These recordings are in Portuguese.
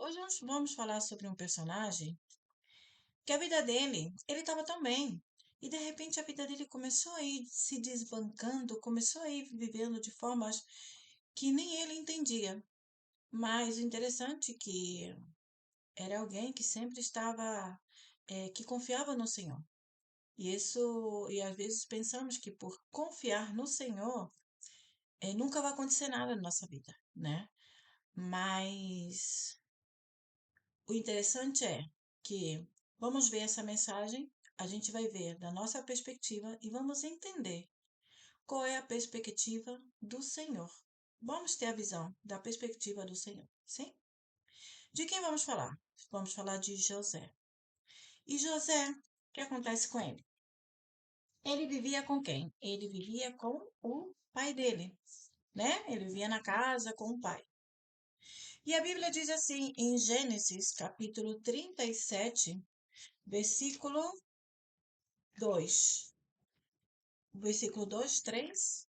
Hoje nós vamos falar sobre um personagem que a vida dele, ele estava tão bem. E de repente a vida dele começou a ir se desbancando, começou a ir vivendo de formas que nem ele entendia. Mas o interessante é que era alguém que sempre estava, que confiava no Senhor. E às vezes pensamos que por confiar no Senhor, nunca vai acontecer nada na nossa vida, né? Mas o interessante é que vamos ver essa mensagem, a gente vai ver da nossa perspectiva e vamos entender qual é a perspectiva do Senhor. Vamos ter a visão da perspectiva do Senhor, sim? De quem vamos falar? Vamos falar de José. E José, o que acontece com ele? Ele vivia com quem? Ele vivia com o pai dele, né? Ele vivia na casa com o pai. E a Bíblia diz assim, em Gênesis, capítulo 37, versículo 2. O versículo 2, 3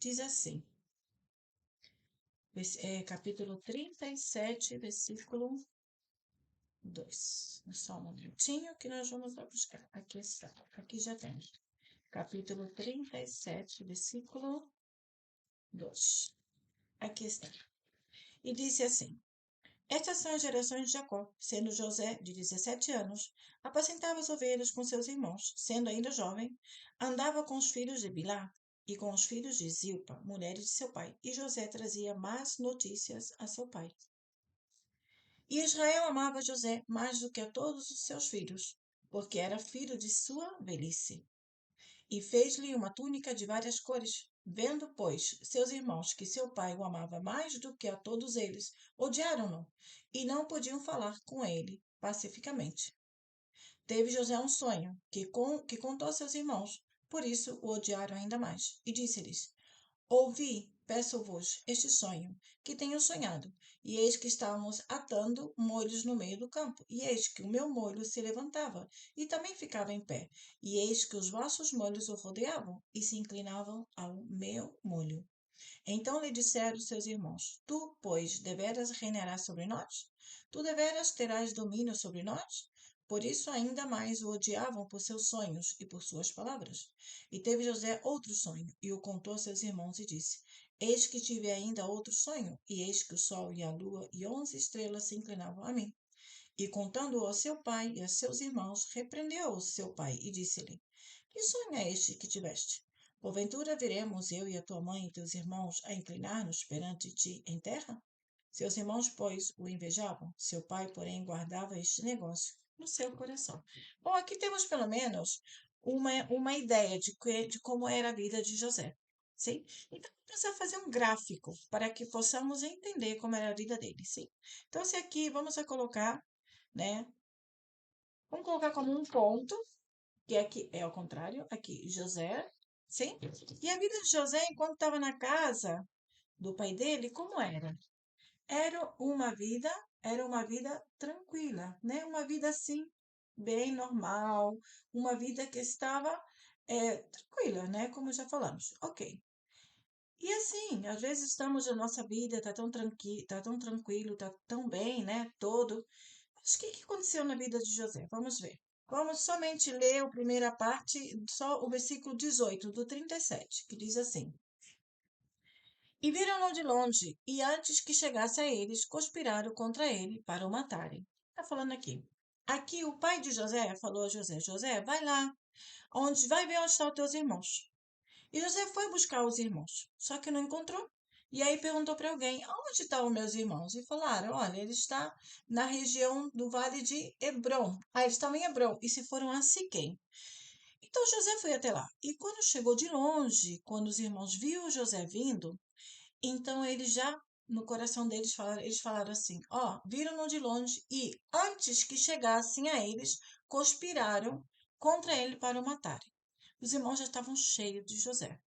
diz assim. Capítulo 37, versículo 2. Só um momentinho que nós vamos lá buscar. Aqui está. Aqui já temos. Capítulo 37, versículo 2. Aqui está. E disse assim: Estas são as gerações de Jacó, sendo José de 17 anos, apacentava as ovelhas com seus irmãos, sendo ainda jovem, andava com os filhos de Bilá e com os filhos de Zilpa, mulheres de seu pai, e José trazia más notícias a seu pai. E Israel amava José mais do que a todos os seus filhos, porque era filho de sua velhice. E fez-lhe uma túnica de várias cores. Vendo, pois, seus irmãos que seu pai o amava mais do que a todos eles, odiaram-no e não podiam falar com ele pacificamente. Teve José um sonho que contou a seus irmãos, por isso o odiaram ainda mais. E disse-lhes: Ouvi, peço-vos, este sonho, que tenho sonhado, e eis que estávamos atando molhos no meio do campo, e eis que o meu molho se levantava, e também ficava em pé, e eis que os vossos molhos o rodeavam, e se inclinavam ao meu molho. Então lhe disseram seus irmãos: Tu, pois, deveras reinarás sobre nós? Tu deveras terás domínio sobre nós? Por isso ainda mais o odiavam por seus sonhos e por suas palavras. E teve José outro sonho, e o contou a seus irmãos, e disse: Eis que tive ainda outro sonho, e eis que o sol e a lua e 11 estrelas se inclinavam a mim. E contando-o a seu pai e a seus irmãos, repreendeu o seu pai e disse-lhe: Que sonho é este que tiveste? Porventura viremos eu e a tua mãe e teus irmãos a inclinar-nos perante ti em terra? Seus irmãos, pois, o invejavam, seu pai, porém, guardava este negócio no seu coração. Bom, aqui temos pelo menos uma ideia de como era a vida de José. Sim? Então, vamos precisar fazer um gráfico para que possamos entender como era a vida dele. Sim? Então, se aqui vamos colocar, né? Vamos colocar como um ponto, que aqui é ao contrário, aqui José, sim? E a vida de José, enquanto estava na casa do pai dele, como era? Era era uma vida tranquila, né? Uma vida assim, bem normal, uma vida que estava tranquila, né? Como já falamos. Ok. E assim, às vezes estamos na nossa vida, tá tão tranquilo, tá tão bem, né? Todo. Mas o que aconteceu na vida de José? Vamos ver. Vamos somente ler a primeira parte, só o versículo 18 do 37, que diz assim: E viram-no de longe, e antes que chegasse a eles, conspiraram contra ele para o matarem. Está falando aqui. Aqui o pai de José falou a José: José, vai lá, vai ver onde estão os teus irmãos. E José foi buscar os irmãos, só que não encontrou. E aí perguntou para alguém: Onde estão os meus irmãos? E falaram: Olha, ele está na região do vale de Hebrom. Ah, eles estão em Hebrom e se foram a Siquém. Então José foi até lá. E quando chegou de longe, quando os irmãos viram José vindo, então eles já, no coração deles, eles falaram assim: Ó, viram-no de longe e, antes que chegassem a eles, conspiraram contra ele para o matarem. Os irmãos já estavam cheios de José.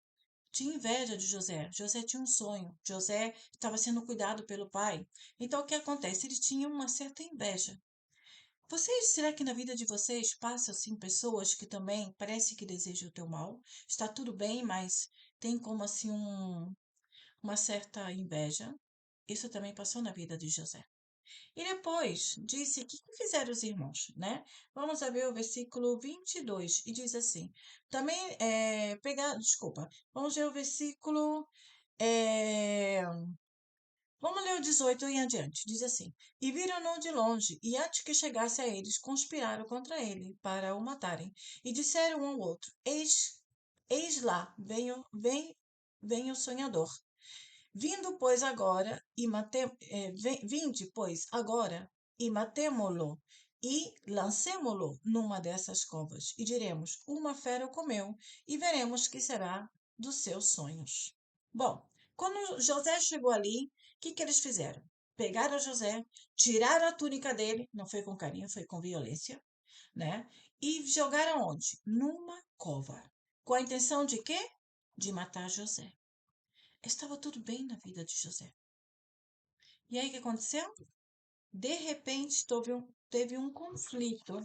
Tinha inveja de José. José tinha um sonho. José estava sendo cuidado pelo pai. Então, o que acontece? Eles tinham uma certa inveja. Vocês, será que na vida de vocês passam assim pessoas que também parece que desejam o teu mal? Está tudo bem, mas tem como assim uma certa inveja? Isso também passou na vida de José. E depois disse, o que fizeram os irmãos, né? Vamos a ver o versículo 22, e diz assim, também, desculpa, vamos ver o versículo, é, vamos ler o 18 em adiante, diz assim, e viram-no de longe, e antes que chegasse a eles, conspiraram contra ele, para o matarem, e disseram um ao outro, eis lá, vem o sonhador. Vindo, pois, agora, vinde, pois, agora, e matemo-lo, e lancemo-lo numa dessas covas, e diremos, uma fera o comeu, e veremos que será dos seus sonhos. Bom, quando José chegou ali, o que eles fizeram? Pegaram José, tiraram a túnica dele, não foi com carinho, foi com violência, né? E jogaram onde? Numa cova. Com a intenção de quê? De matar José. Estava tudo bem na vida de José. E aí o que aconteceu? De repente teve um conflito.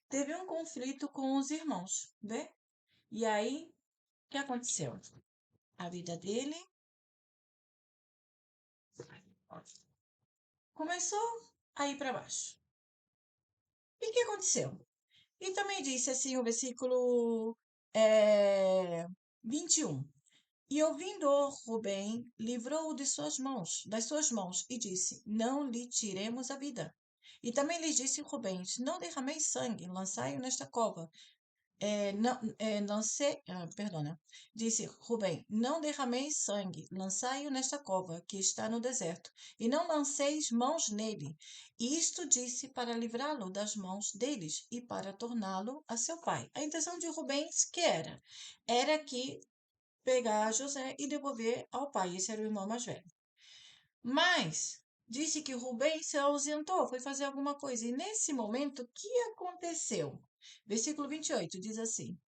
Teve um conflito com os irmãos, vê? E aí o que aconteceu? A vida dele começou a ir para baixo. E o que aconteceu? E também disse assim o versículo 21. E ouvindo Rubem, livrou-o de das suas mãos, e disse, não lhe tiremos a vida. E também lhes disse Rubem, não derrameis sangue, lançai-o nesta cova. Perdona. Disse Rubem, não derrameis sangue, lançai-o nesta cova, que está no deserto, e não lanceis mãos nele. E isto disse para livrá-lo das mãos deles, e para torná-lo a seu pai. A intenção de Rubem que era? Era que pegar José e devolver ao pai. Esse era o irmão mais velho. Mas disse que Rubem se ausentou, foi fazer alguma coisa. E nesse momento, o que aconteceu? Versículo 28 diz assim,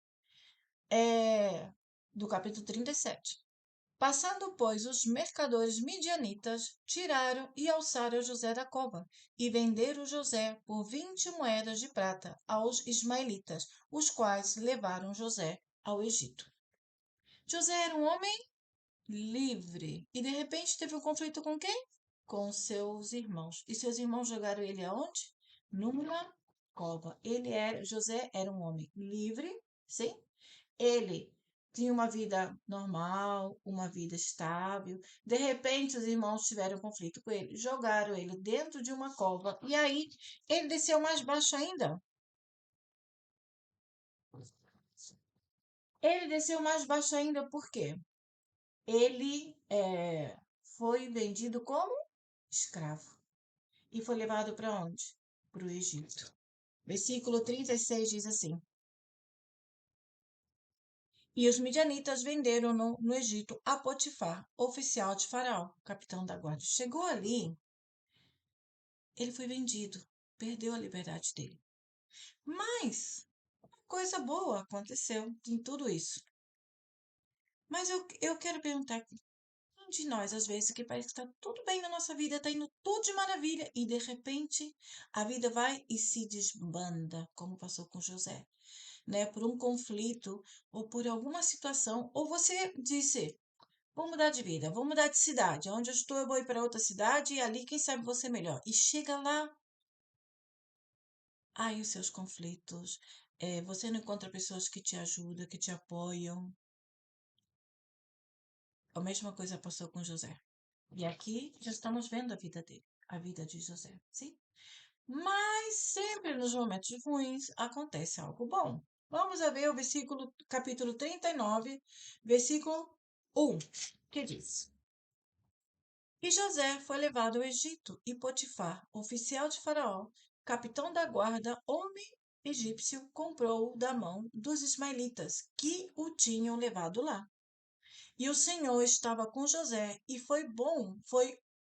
do capítulo 37. Passando, pois, os mercadores midianitas, tiraram e alçaram José da cova, e venderam José por 20 moedas de prata aos ismaelitas, os quais levaram José ao Egito. José era um homem livre. E de repente teve um conflito com quem? Com seus irmãos. E seus irmãos jogaram ele aonde? Numa cova. José era um homem livre, sim? Ele tinha uma vida normal, uma vida estável. De repente os irmãos tiveram conflito com ele, jogaram ele dentro de uma cova. E aí ele desceu mais baixo ainda. Ele desceu mais baixo ainda por quê? Ele foi vendido como escravo e foi levado para onde? Para o Egito. Versículo 36 diz assim: E os midianitas venderam-no no Egito a Potifar, oficial de Faraó, capitão da guarda. Chegou ali, ele foi vendido, perdeu a liberdade dele. Mas coisa boa aconteceu em tudo isso. Mas eu quero perguntar de nós, às vezes, que parece que está tudo bem na nossa vida, está indo tudo de maravilha, e de repente a vida vai e se desbanda, como passou com José, né? Por um conflito ou por alguma situação, ou você disse, vou mudar de vida, vou mudar de cidade, onde eu estou eu vou ir para outra cidade e ali quem sabe você melhor. E chega lá, aí os seus conflitos, você não encontra pessoas que te ajudam, que te apoiam. A mesma coisa passou com José. E aqui já estamos vendo a vida dele, a vida de José, sim? Mas sempre nos momentos ruins acontece algo bom. Vamos a ver o versículo, capítulo 39, versículo 1, que diz: E José foi levado ao Egito, e Potifar, oficial de Faraó, capitão da guarda, homem egípcio, comprou-o da mão dos ismaelitas, que o tinham levado lá. E o Senhor estava com José, e foi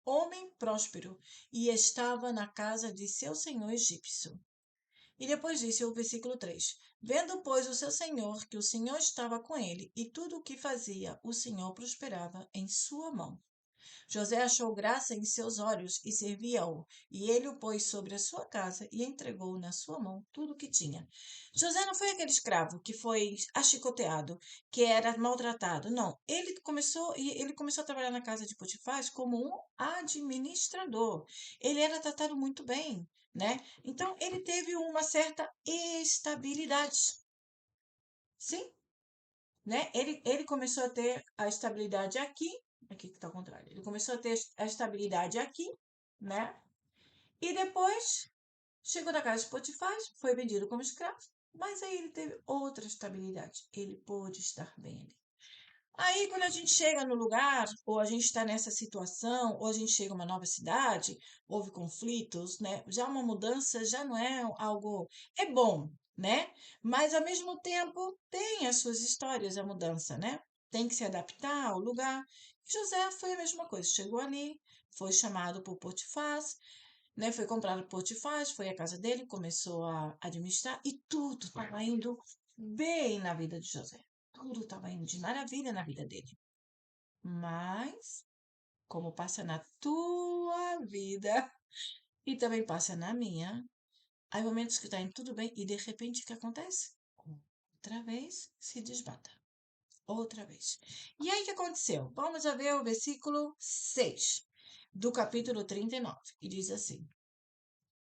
homem próspero, e estava na casa de seu senhor egípcio. E depois disse o versículo 3: Vendo, pois, o seu senhor que o Senhor estava com ele, e tudo o que fazia, o Senhor prosperava em sua mão. José achou graça em seus olhos e servia-o, e ele o pôs sobre a sua casa e entregou na sua mão tudo o que tinha. José não foi aquele escravo que foi achicoteado, que era maltratado. Não, ele começou a trabalhar na casa de Potifar como um administrador. Ele era tratado muito bem, né? Então ele teve uma certa estabilidade. Sim, né? Ele começou a ter a estabilidade aqui que está ao contrário. Ele começou a ter a estabilidade aqui, né? E depois chegou na casa de Potifar, foi vendido como escravo, mas aí ele teve outra estabilidade. Ele pôde estar bem ali. Aí, quando a gente chega no lugar, ou a gente está nessa situação, ou a gente chega a uma nova cidade, houve conflitos, né? Já uma mudança já não é algo. É bom, né? Mas, ao mesmo tempo, tem as suas histórias a mudança, né? Tem que se adaptar ao lugar. E José foi a mesma coisa. Chegou ali, foi chamado por Potifar, né? Foi comprado por Potifar, foi à casa dele, começou a administrar e tudo estava indo bem na vida de José. Tudo estava indo de maravilha na vida dele. Mas, como passa na tua vida e também passa na minha, há momentos que está indo tudo bem e de repente o que acontece? Outra vez se desbata. Outra vez. E aí o que aconteceu? Vamos a ver o versículo 6 do capítulo 39. E diz assim: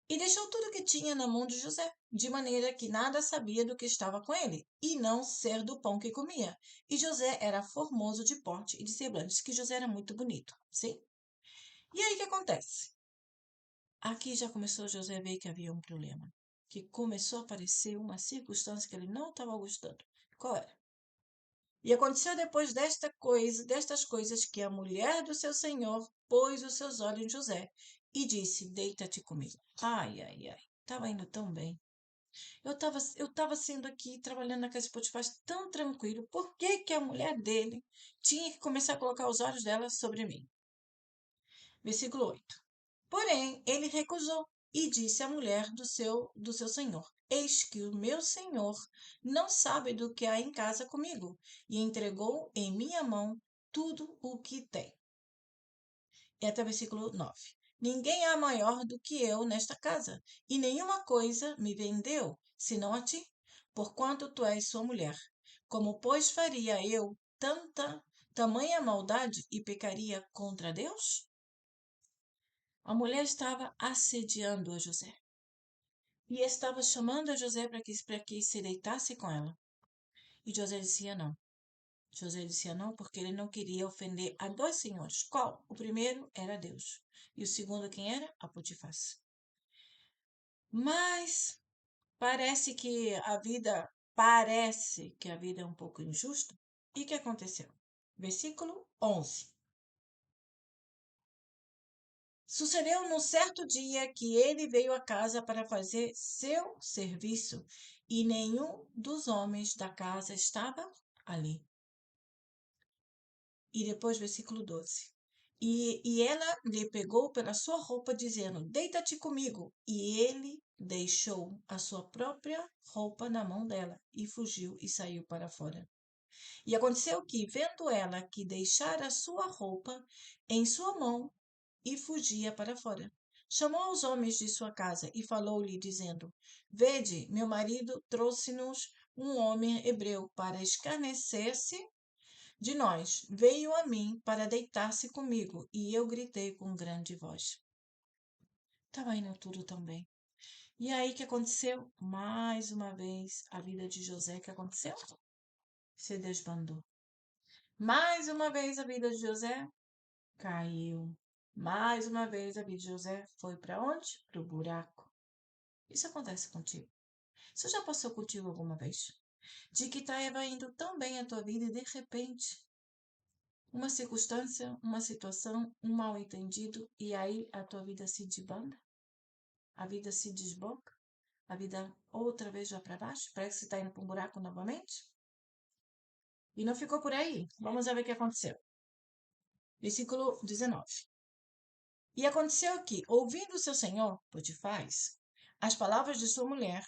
E deixou tudo o que tinha na mão de José, de maneira que nada sabia do que estava com ele, e não ser do pão que comia. E José era formoso de porte e de semblante. Diz que José era muito bonito, sim? E aí o que acontece? Aqui já começou José a ver que havia um problema, que começou a aparecer uma circunstância que ele não estava gostando. Qual era? E aconteceu depois destas coisas, que a mulher do seu senhor pôs os seus olhos em José e disse: Deita-te comigo. Ai, ai, ai. Estava indo tão bem. Eu tava sendo aqui trabalhando na casa de Potifar tão tranquilo. Por que que a mulher dele tinha que começar a colocar os olhos dela sobre mim? Versículo 8. Porém, ele recusou e disse à mulher do seu senhor: Eis que o meu senhor não sabe do que há em casa comigo, e entregou em minha mão tudo o que tem. E até o versículo 9. Ninguém há maior do que eu nesta casa, e nenhuma coisa me vendeu, senão a ti, porquanto tu és sua mulher. Como, pois, faria eu tamanha maldade e pecaria contra Deus? A mulher estava assediando a José e estava chamando a José para que se deitasse com ela. E José dizia não. José dizia não porque ele não queria ofender a dois senhores. Qual? O primeiro era Deus. E o segundo quem era? A Potifar. Mas parece que a vida é um pouco injusta. E o que aconteceu? Versículo 11. Sucedeu num certo dia que ele veio à casa para fazer seu serviço, e nenhum dos homens da casa estava ali. E depois, versículo 12. E ela lhe pegou pela sua roupa, dizendo: Deita-te comigo. E ele deixou a sua própria roupa na mão dela, e fugiu e saiu para fora. E aconteceu que, vendo ela que deixara a sua roupa em sua mão, e fugia para fora, chamou os homens de sua casa e falou-lhe, dizendo: Vede, meu marido trouxe-nos um homem hebreu para escarnecer-se de nós. Veio a mim para deitar-se comigo, e eu gritei com grande voz. Estava indo tudo tão bem. E aí, o que aconteceu? Mais uma vez, a vida de José, o que aconteceu? Se desbandou. Mais uma vez, a vida de José caiu. Mais uma vez, a vida de José foi para onde? Para o buraco. Isso acontece contigo. Isso já passou contigo alguma vez? De que estava indo tão bem a tua vida e, de repente, uma circunstância, uma situação, um mal-entendido, e aí a tua vida se desbanda? A vida se desboca? A vida outra vez vai para baixo? Parece que você está indo para um buraco novamente? E não ficou por aí. Vamos ver o que aconteceu. Versículo 19. E aconteceu que, ouvindo seu senhor, Potifar, as palavras de sua mulher,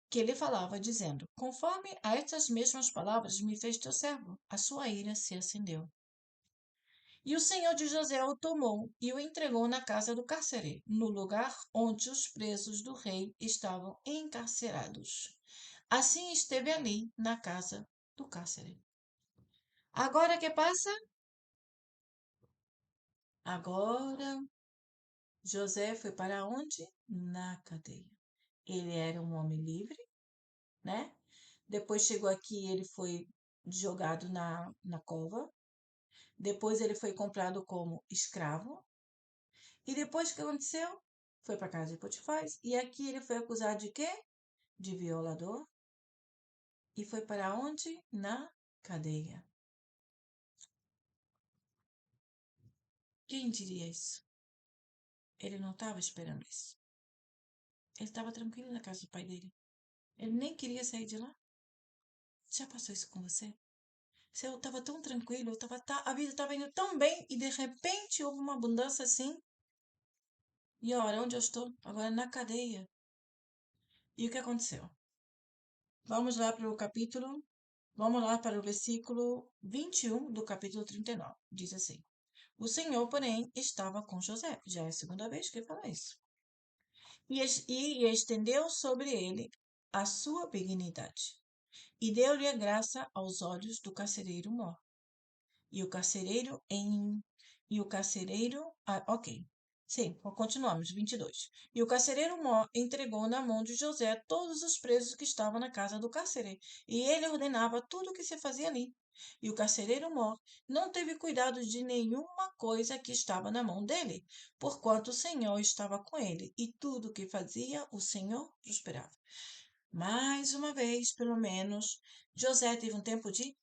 que ele falava, dizendo: Conforme a estas mesmas palavras me fez teu servo, a sua ira se acendeu. E o senhor de José o tomou e o entregou na casa do cárcere, no lugar onde os presos do rei estavam encarcerados. Assim esteve ali na casa do cárcere. Agora que passa? Agora José foi para onde? Na cadeia. Ele era um homem livre, né? Depois chegou aqui, ele foi jogado na cova. Depois ele foi comprado como escravo. E depois o que aconteceu? Foi para casa de Potifar. E aqui ele foi acusado de quê? De violador. E foi para onde? Na cadeia. Quem diria isso? Ele não estava esperando isso. Ele estava tranquilo na casa do pai dele. Ele nem queria sair de lá. Já passou isso com você? Eu estava tão tranquilo, a vida estava indo tão bem e de repente houve uma abundância assim. E olha onde eu estou? Agora na cadeia. E o que aconteceu? Vamos lá para o capítulo, vamos lá para o versículo 21 do capítulo 39. Diz assim: O Senhor, porém, estava com José. Já é a segunda vez que ele fala isso. E estendeu sobre ele a sua benignidade. E deu-lhe a graça aos olhos do carcereiro mor. E o carcereiro em. E o carcereiro. Ok. Sim, continuamos, 22. E o carcereiro mor entregou na mão de José todos os presos que estavam na casa do carcereiro, e ele ordenava tudo o que se fazia ali. E o carcereiro mor não teve cuidado de nenhuma coisa que estava na mão dele, porquanto o Senhor estava com ele, e tudo o que fazia, o Senhor prosperava. Mais uma vez, pelo menos, José teve um tempo de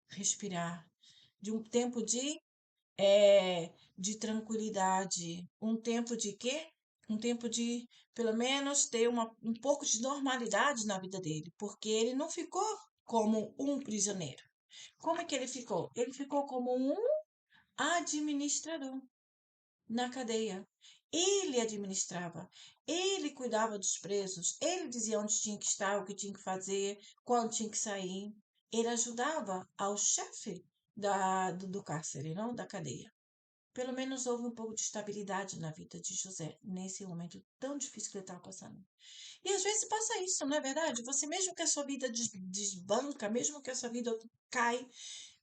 respirar, de um tempo de tranquilidade, um tempo de quê? Um tempo de, pelo menos, ter um pouco de normalidade na vida dele, porque ele não ficou como um prisioneiro. Como é que ele ficou? Ele ficou como um administrador na cadeia. Ele administrava, ele cuidava dos presos, ele dizia onde tinha que estar, o que tinha que fazer, quando tinha que sair. Ele ajudava ao chefe do cárcere, não da cadeia. Pelo menos houve um pouco de estabilidade na vida de José, nesse momento tão difícil que ele estava passando. E às vezes passa isso, não é verdade? Você, mesmo que a sua vida desbanca, mesmo que a sua vida cai,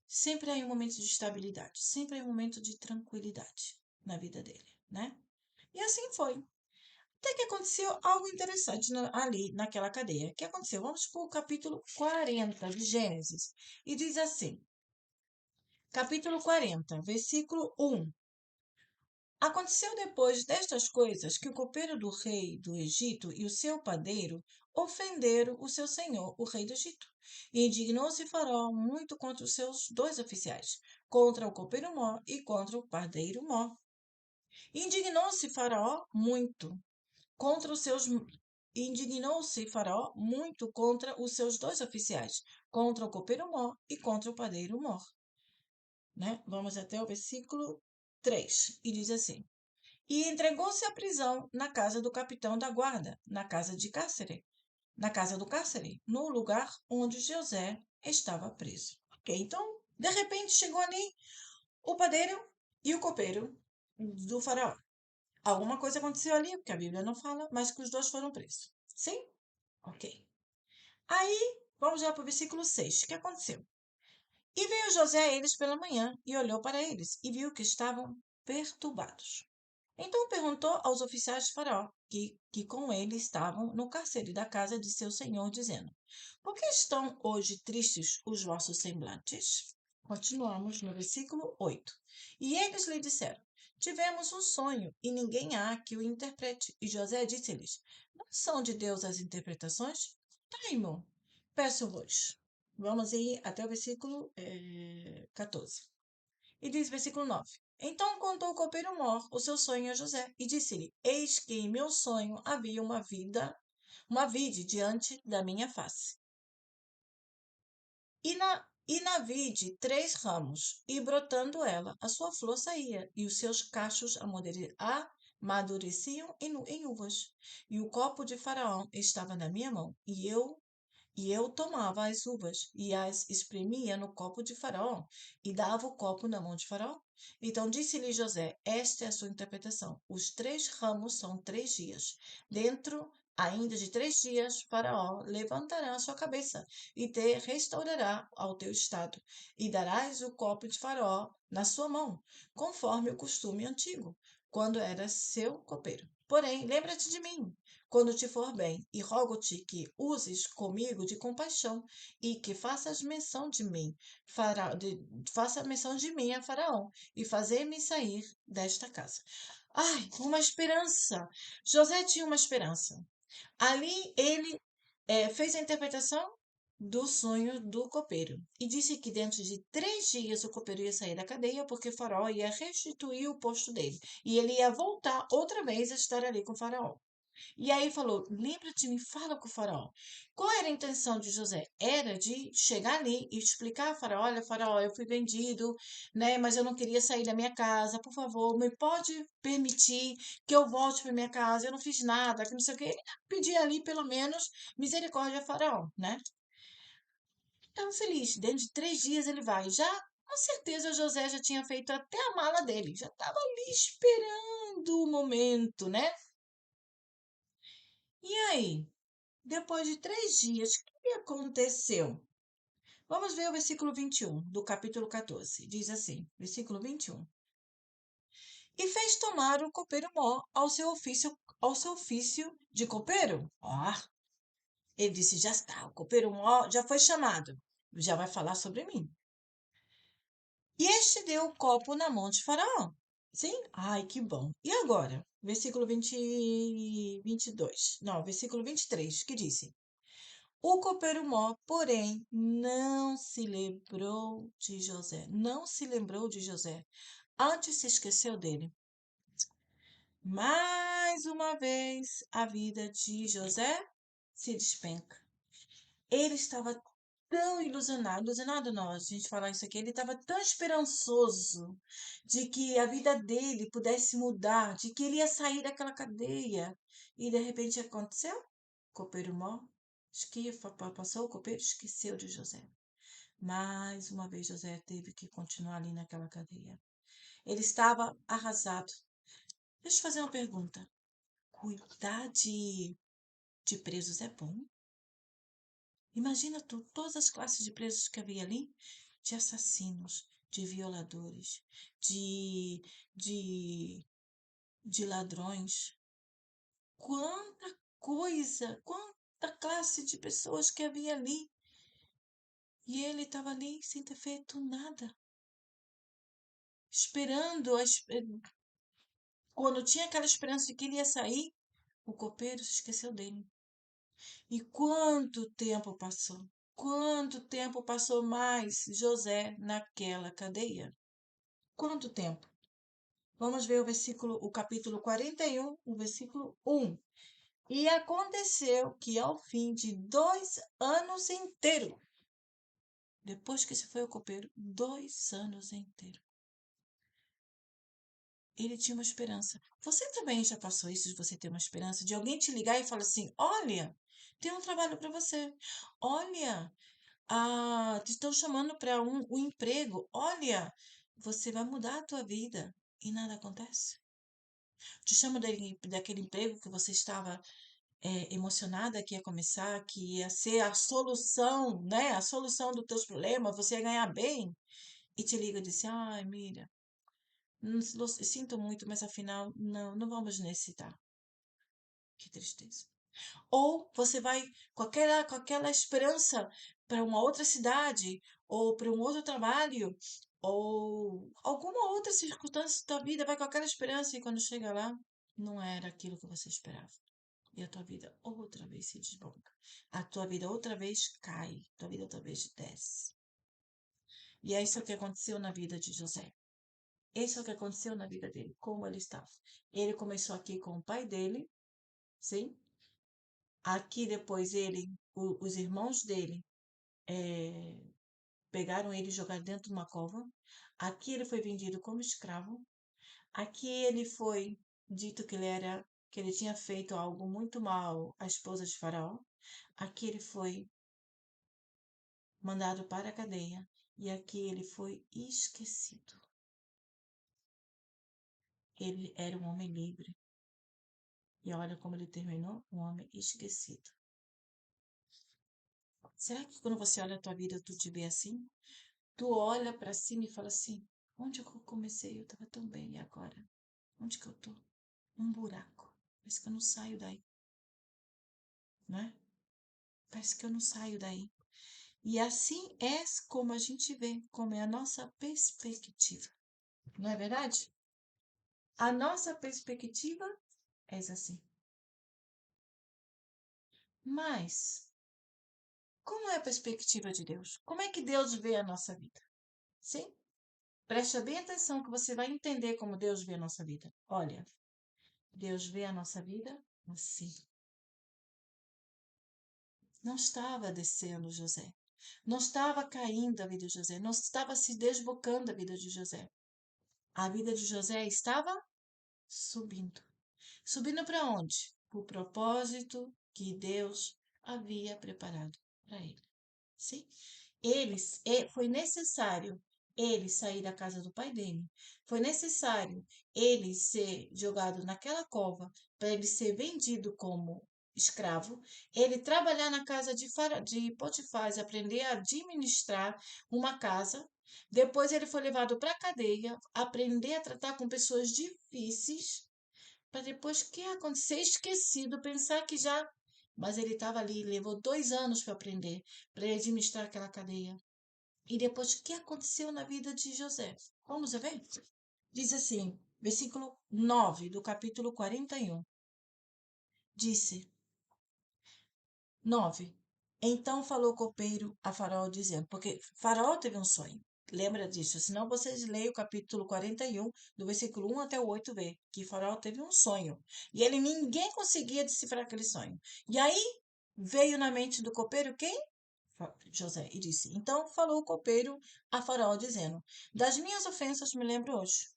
sempre há um momento de estabilidade, sempre há um momento de tranquilidade na vida dele, né? E assim foi. Até que aconteceu algo interessante ali naquela cadeia. O que aconteceu? Vamos para o capítulo 40 de Gênesis. E diz assim, capítulo 40, versículo 1. Aconteceu depois destas coisas que o copeiro do rei do Egito e o seu padeiro ofenderam o seu senhor, o rei do Egito. E indignou-se Faraó muito contra os seus dois oficiais, contra o copeiro Mó e contra o padeiro Mó. Indignou-se Faraó muito contra os seus Indignou-se Faraó muito contra os seus dois oficiais, contra o copeiro Mó e contra o padeiro Mó. Né? Vamos até o versículo 3, e diz assim: E entregou-se à prisão na casa do capitão da guarda, na casa do cárcere, no lugar onde José estava preso. Ok, então, de repente chegou ali o padeiro e o copeiro do faraó. Alguma coisa aconteceu ali, porque a Bíblia não fala, mas que os dois foram presos. Sim? Ok. Aí, vamos lá para o versículo 6. O que aconteceu? E veio José a eles pela manhã e olhou para eles e viu que estavam perturbados. Então perguntou aos oficiais de Faraó, que com ele estavam no cárcere da casa de seu senhor, dizendo: Por que estão hoje tristes os vossos semblantes? Continuamos no versículo 8. E eles lhe disseram: Tivemos um sonho e ninguém há que o interprete. E José disse-lhes: Não são de Deus as interpretações? Taimon, peço-vos. Vamos ir até o versículo 14. E diz versículo 9. Então contou o copeiro Mor o seu sonho a José e disse-lhe: Eis que em meu sonho havia uma vide diante da minha face. E na vide 3 ramos, e brotando ela, a sua flor saía, e os seus cachos amadureciam em uvas. E o copo de Faraó estava na minha mão, e eu E eu tomava as uvas e as espremia no copo de Faraó e dava o copo na mão de Faraó. Então disse-lhe José: Esta é a sua interpretação. Os 3 ramos são 3 dias. Dentro ainda de 3 dias, Faraó levantará a sua cabeça e te restaurará ao teu estado, e darás o copo de Faraó na sua mão, conforme o costume antigo, quando era seu copeiro. Porém, lembra-te de mim quando te for bem, e rogo-te que uses comigo de compaixão e que faças menção de mim, faça menção de mim a Faraó, e fazer-me sair desta casa. Ai, uma esperança! José tinha uma esperança. Ali ele fez a interpretação do sonho do copeiro e disse que dentro de 3 dias o copeiro ia sair da cadeia porque o Faraó ia restituir o posto dele e ele ia voltar outra vez a estar ali com o Faraó. E aí falou: lembra-te, me fala com o Faraó. Qual era a intenção de José? Era de chegar ali e explicar a Faraó: olha, Faraó, eu fui vendido, né? Mas eu não queria sair da minha casa. Por favor, me pode permitir que eu volte para minha casa? Eu não fiz nada, que não sei o quê. Ele pedir ali, pelo menos, misericórdia a Faraó, né? Estava feliz. Dentro de 3 dias ele vai. Já, com certeza, José já tinha feito até a mala dele. Já estava ali esperando o momento, né? E aí? Depois de 3 dias, o que aconteceu? Vamos ver o versículo 21 do capítulo 14. Diz assim, versículo 21. E fez tomar o copeiro mó ao seu ofício de copeiro. Ó, ele disse, já está, o copeiro mó já foi chamado, já vai falar sobre mim. E este deu o copo na mão de Faraó. Sim? Ai, que bom. E agora? Versículo 22. Não, versículo 23, que disse: O copeiro-mó, porém, não se lembrou de José. Não se lembrou de José. Antes se esqueceu dele. Mais uma vez, a vida de José se despenca. Ele estava tão ilusionado não, a gente falar isso aqui, ele estava tão esperançoso de que a vida dele pudesse mudar, de que ele ia sair daquela cadeia. E de repente aconteceu? Copeiro mó, passou o copeiro, esqueceu de José. Mais uma vez José teve que continuar ali naquela cadeia. Ele estava arrasado. Deixa eu fazer uma pergunta. Cuidar de presos é bom? Imagina tu, todas as classes de presos que havia ali, de assassinos, de violadores, de, de, de ladrões. Quanta coisa, quanta classe de pessoas que havia ali. E ele estava ali sem ter feito nada, esperando. Quando tinha aquela esperança de que ele ia sair, o copeiro se esqueceu dele. E quanto tempo passou? Quanto tempo passou mais José naquela cadeia? Quanto tempo? Vamos ver o capítulo 41, o versículo 1. E aconteceu que ao fim de 2 anos inteiros, depois que se foi o copeiro, 2 anos inteiros, ele tinha uma esperança. Você também já passou isso de você ter uma esperança? De alguém te ligar e falar assim: olha, tem um trabalho para você. Olha, te estão chamando para um emprego. Olha, você vai mudar a tua vida. E nada acontece. Te chamam daquele emprego que você estava emocionada que ia começar, que ia ser a solução, né? A solução dos teus problemas, você ia ganhar bem. E te liga e diz: ai, mira, sinto muito, mas afinal, não, não vamos necessitar. Que tristeza. Ou você vai com aquela esperança para uma outra cidade, ou para um outro trabalho, ou alguma outra circunstância da tua vida, vai com aquela esperança e quando chega lá, não era aquilo que você esperava. E a tua vida outra vez se desbanca. A tua vida outra vez cai. A tua vida outra vez desce. E é isso que aconteceu na vida de José. Isso é o que aconteceu na vida dele, como ele estava. Ele começou aqui com o pai dele, sim? Aqui depois os irmãos dele pegaram ele e jogaram dentro de uma cova. Aqui ele foi vendido como escravo. Aqui ele foi dito que ele tinha feito algo muito mal à esposa de Faraó. Aqui ele foi mandado para a cadeia, e aqui ele foi esquecido. Ele era um homem livre. E olha como ele terminou, um homem esquecido. Será que quando você olha a tua vida, tu te vê assim? Tu olha para cima e fala assim, onde eu comecei? Eu estava tão bem, e agora? Onde que eu tô? Um buraco. Parece que eu não saio daí, né? Parece que eu não saio daí. E assim é como a gente vê, como é a nossa perspectiva. Não é verdade? A nossa perspectiva é assim. Mas, como é a perspectiva de Deus? Como é que Deus vê a nossa vida? Sim? Preste bem atenção que você vai entender como Deus vê a nossa vida. Olha, Deus vê a nossa vida assim. Não estava descendo José. Não estava caindo a vida de José. Não estava se desbocando a vida de José. A vida de José estava subindo. Subindo para onde? Para o propósito que Deus havia preparado para ele. Sim? Foi necessário ele sair da casa do pai dele. Foi necessário ele ser jogado naquela cova para ele ser vendido como escravo. Ele trabalhar na casa de Potifar, aprender a administrar uma casa. Depois ele foi levado para a cadeia, aprender a tratar com pessoas difíceis, para depois que acontecer esquecido, pensar que já. Mas ele estava ali, levou 2 anos para aprender, para administrar aquela cadeia. E depois, o que aconteceu na vida de José? Vamos ver? Diz assim, versículo 9 do capítulo 41. Disse, 9. Então falou o copeiro a Faraó, dizendo, porque Faraó teve um sonho. Lembra disso? Senão vocês leem o capítulo 41, do versículo 1 até o 8, vê que Faraó teve um sonho. E ninguém conseguia decifrar aquele sonho. E aí veio na mente do copeiro quem? José. E disse, então falou o copeiro a Faraó, dizendo, das minhas ofensas me lembro hoje.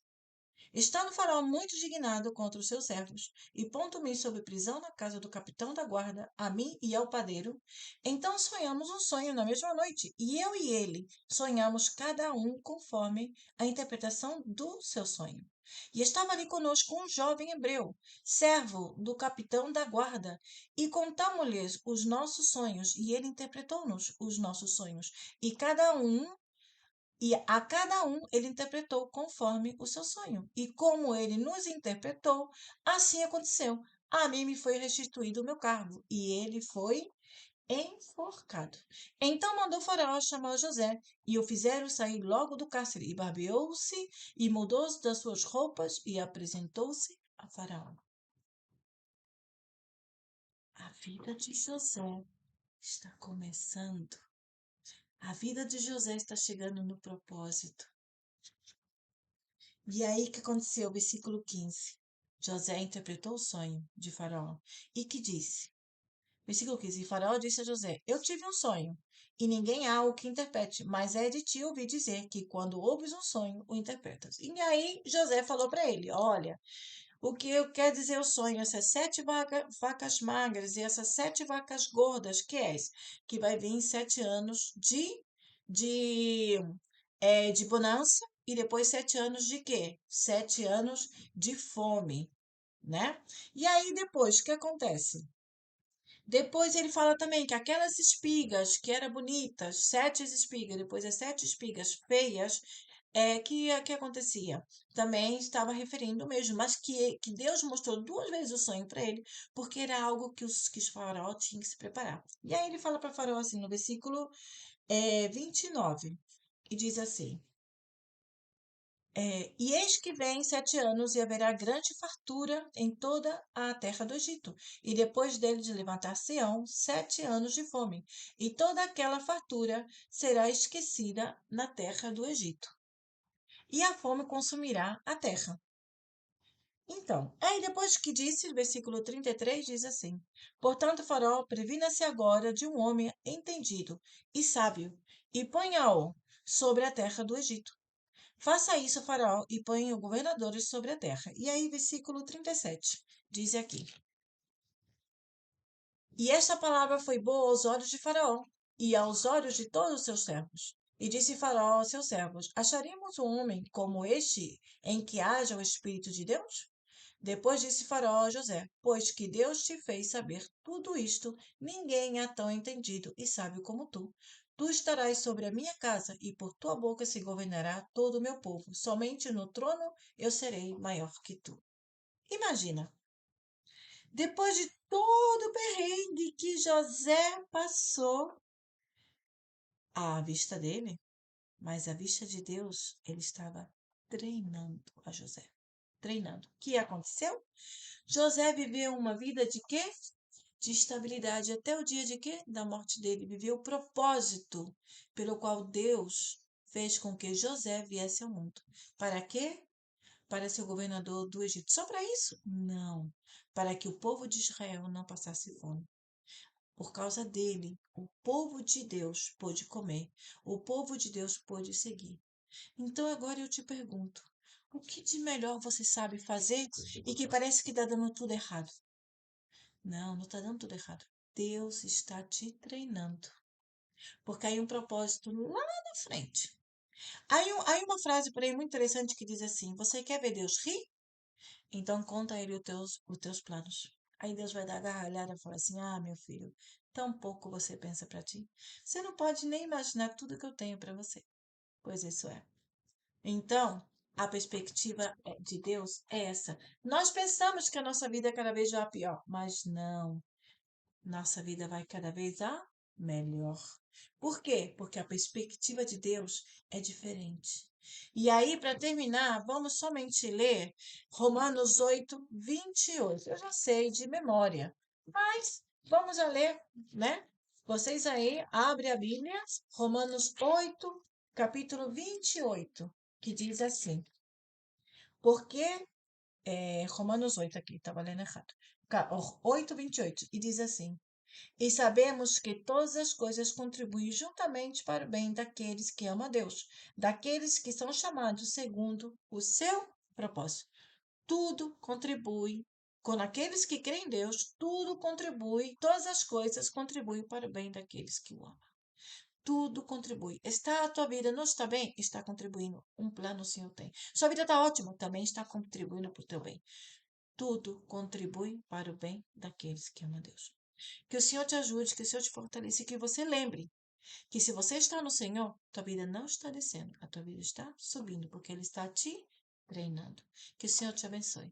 Estando Faraó muito indignado contra os seus servos, e pondo-me sob prisão na casa do capitão da guarda, a mim e ao padeiro, então sonhamos um sonho na mesma noite, e eu e ele sonhamos cada um conforme a interpretação do seu sonho. E estava ali conosco um jovem hebreu, servo do capitão da guarda, e contamos-lhes os nossos sonhos, e ele interpretou-nos os nossos sonhos, e a cada um ele interpretou conforme o seu sonho. E como ele nos interpretou, assim aconteceu. A mim me foi restituído o meu cargo, e ele foi enforcado. Então mandou Faraó chamar José, e o fizeram sair logo do cárcere, e barbeou-se, e mudou-se das suas roupas, e apresentou-se a Faraó. A vida de José está começando. A vida de José está chegando no propósito. E aí, o que aconteceu? Versículo 15. José interpretou o sonho de Faraó e que disse, versículo 15, e Faraó disse a José, eu tive um sonho, e ninguém há o que interprete, mas é de ti ouvir dizer que quando ouves um sonho, o interpretas. E aí, José falou para ele, olha, o que eu quero dizer o sonho, essas 7 vacas magras e essas 7 vacas gordas, que é esse? Que vai vir 7 anos de de bonança e depois 7 anos de quê? 7 anos de fome, né? E aí depois, o que acontece? Depois ele fala também que aquelas espigas que eram bonitas, 7 espigas, depois as 7 espigas feias, que acontecia? Também estava referindo mesmo, mas que Deus mostrou 2 vezes o sonho para ele, porque era algo que os faraó tinham que se preparar. E aí ele fala para faraó assim, no versículo 29, e diz assim, e eis que vem 7 anos, e haverá grande fartura em toda a terra do Egito. E depois dele de levantar-se-ão 7 anos de fome, e toda aquela fartura será esquecida na terra do Egito. E a fome consumirá a terra. Então, aí depois que disse, o versículo 33 diz assim: portanto, Faraó, previna-se agora de um homem entendido e sábio, e ponha-o sobre a terra do Egito. Faça isso, Faraó, e ponha governadores sobre a terra. E aí, versículo 37, diz aqui. E esta palavra foi boa aos olhos de Faraó, e aos olhos de todos os seus servos. E disse Faraó aos seus servos: Acharemos um homem como este em que haja o Espírito de Deus? Depois disse Faraó a José: Pois que Deus te fez saber tudo isto, ninguém é tão entendido e sábio como tu. Tu estarás sobre a minha casa, e por tua boca se governará todo o meu povo. Somente no trono eu serei maior que tu. Imagina, depois de todo o perrengue que José passou, à vista dele, mas à vista de Deus, ele estava treinando a José. Treinando. O que aconteceu? José viveu uma vida de quê? De estabilidade até o dia de quê? Da morte dele. Viveu o propósito pelo qual Deus fez com que José viesse ao mundo. Para quê? Para ser o governador do Egito. Só para isso? Não. Para que o povo de Israel não passasse fome. Por causa dele, o povo de Deus pôde comer. O povo de Deus pôde seguir. Então agora eu te pergunto, o que de melhor você sabe fazer e que parece que está dando tudo errado? Não, não está dando tudo errado. Deus está te treinando. Porque aí um propósito lá na frente. Aí uma frase por aí muito interessante que diz assim: Você quer ver Deus rir? Então conta a ele os teus planos. Aí Deus vai dar a gargalhada e falar assim: Ah, meu filho, tão pouco você pensa para ti. Você não pode nem imaginar tudo que eu tenho para você. Pois isso é. Então, a perspectiva de Deus é essa. Nós pensamos que a nossa vida cada vez vai pior, mas não. Nossa vida vai cada vez a melhor. Por quê? Porque a perspectiva de Deus é diferente. E aí, para terminar, vamos somente ler Romanos 8, 28. Eu já sei de memória, mas vamos a ler, né? Vocês aí, abrem a Bíblia, Romanos 8, capítulo 28, que diz assim: Porque, Romanos 8 aqui, estava lendo errado. 8, 28, e diz assim: E sabemos que todas as coisas contribuem juntamente para o bem daqueles que amam a Deus, daqueles que são chamados segundo o seu propósito. Tudo contribui, com aqueles que creem em Deus, tudo contribui, todas as coisas contribuem para o bem daqueles que o amam. Tudo contribui. Está a tua vida não está bem? Está contribuindo. Um plano o Senhor tem. Sua vida está ótima? Também está contribuindo para o teu bem. Tudo contribui para o bem daqueles que amam a Deus. Que o Senhor te ajude, que o Senhor te fortaleça e que você lembre que se você está no Senhor, tua vida não está descendo, a tua vida está subindo, porque Ele está te treinando. Que o Senhor te abençoe.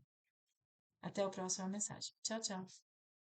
Até a próxima mensagem. Tchau, tchau.